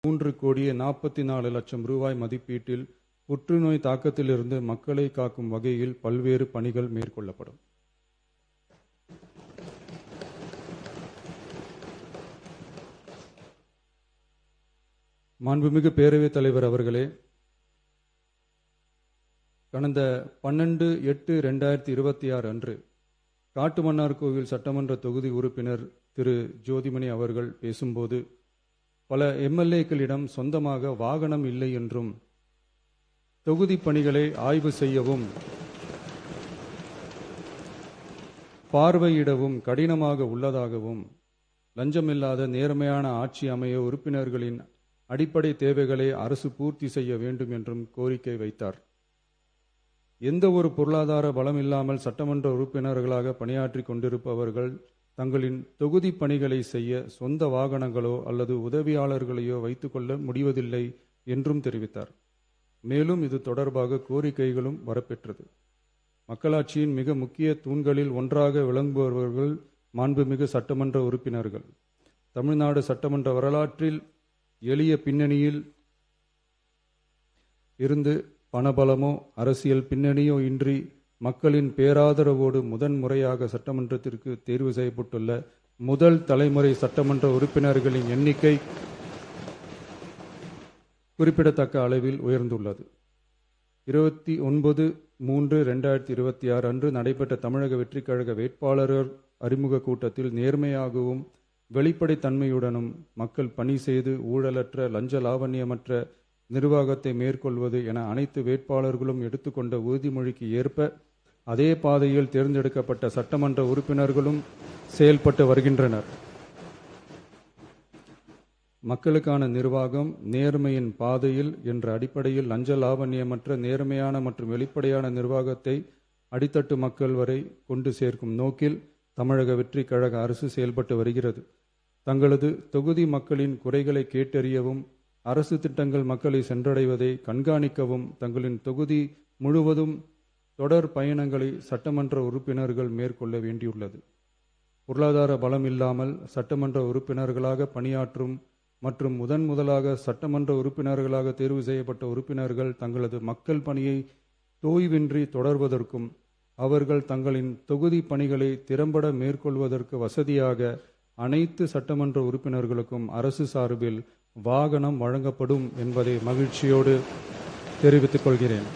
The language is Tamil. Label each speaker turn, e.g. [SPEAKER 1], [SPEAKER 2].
[SPEAKER 1] 3,44,00,000 ரூபாய் மதிப்பீட்டில் புற்றுநோய் தாக்கத்திலிருந்து மக்களை காக்கும் வகையில் பல்வேறு பணிகள் மேற்கொள்ளப்படும். மாண்புமிகு பேரவைத் தலைவர் அவர்களே, கடந்த 12/8/2026 அன்று காட்டுமன்னார்கோவில் சட்டமன்ற தொகுதி உறுப்பினர் திரு ஜோதிமணி அவர்கள் பேசும்போது, பல எம்எல்ஏக்களிடம் சொந்தமாக வாகனம் இல்லை என்றும், தொகுதி பணிகளை ஆய்வு செய்யவும் பார்வையிடவும் கடினமாக உள்ளதாகவும், லஞ்சமில்லாத நேர்மையான ஆட்சி அமைய உறுப்பினர்களின் அடிப்படை தேவைகளை அரசு பூர்த்தி செய்ய வேண்டும் என்றும் கோரிக்கை வைத்தார். எந்த ஒரு பொருளாதார பலம் இல்லாமல் சட்டமன்ற உறுப்பினர்களாக பணியாற்றி கொண்டிருப்பவர்கள் தங்களின் தொகுதி பணிகளை செய்ய சொந்த வாகனங்களோ அல்லது உதவியாளர்களையோ வைத்துக்கொள்ள முடிவதில்லை என்றும் தெரிவித்தார். மேலும் இது தொடர்பாக கோரிக்கைகளும் வரப்பெற்றது. மக்களாட்சியின் மிக முக்கிய தூண்களில் ஒன்றாக விளங்குபவர்கள் மாண்புமிகு சட்டமன்ற உறுப்பினர்கள். தமிழ்நாடு சட்டமன்ற வரலாற்றில் எளிய பின்னணியில் இருந்து பணபலமோ அரசியல் பின்னணியோ இன்றி மக்களின் பேராதரவோடு முதன்முறையாக சட்டமன்றத்திற்கு தேர்வு செய்யப்பட்டுள்ள முதல் தலைமுறை சட்டமன்ற உறுப்பினர்களின் எண்ணிக்கை குறிப்பிடத்தக்க அளவில் உயர்ந்துள்ளது. 29/3/2026 அன்று நடைபெற்ற தமிழக வெற்றிக் கழக வேட்பாளர் அறிமுக கூட்டத்தில் நேர்மையாகவும் வெளிப்படைத்தன்மையுடனும் மக்கள் பணி செய்து ஊழலற்ற லஞ்ச லாவண்யமற்ற நிர்வாகத்தை மேற்கொள்வது என அனைத்து வேட்பாளர்களும் எடுத்துக்கொண்ட உறுதிமொழிக்கு ஏற்ப அதே பாதையில் தேர்ந்தெடுக்கப்பட்ட சட்டமன்ற உறுப்பினர்களும் செயல்பட்டு வருகின்றனர். மக்களுக்கான நிர்வாகம் நேர்மையின் பாதையில் என்ற அடிப்படையில் லஞ்ச லாவண்யமற்ற நேர்மையான மற்றும் வெளிப்படையான நிர்வாகத்தை அடித்தட்டு மக்கள் வரை கொண்டு சேர்க்கும் நோக்கில் தமிழக வெற்றி கழக அரசு செயல்பட்டு வருகிறது. தங்களது தொகுதி மக்களின் குறைகளை கேட்டறியவும் அரசு திட்டங்கள் மக்களை சென்றடைவதை கண்காணிக்கவும் தங்களின் தொகுதி முழுவதும் தொடர் பயணங்களை சட்டமன்ற உறுப்பினர்கள் மேற்கொள்ள வேண்டியுள்ளது. பொருளாதார பலம் இல்லாமல் சட்டமன்ற உறுப்பினர்களாக பணியாற்றும் மற்றும் முதலாக சட்டமன்ற உறுப்பினர்களாக தேர்வு செய்யப்பட்ட உறுப்பினர்கள் தங்களது மக்கள் பணியை தோய்வின்றி தொடர்வதற்கும் அவர்கள் தங்களின் தொகுதி பணிகளை திறம்பட மேற்கொள்வதற்கு வசதியாக அனைத்து சட்டமன்ற உறுப்பினர்களுக்கும் அரசு சார்பில் வாகனம் வழங்கப்படும் என்பதை மகிழ்ச்சியோடு தெரிவித்துக் கொள்கிறேன்.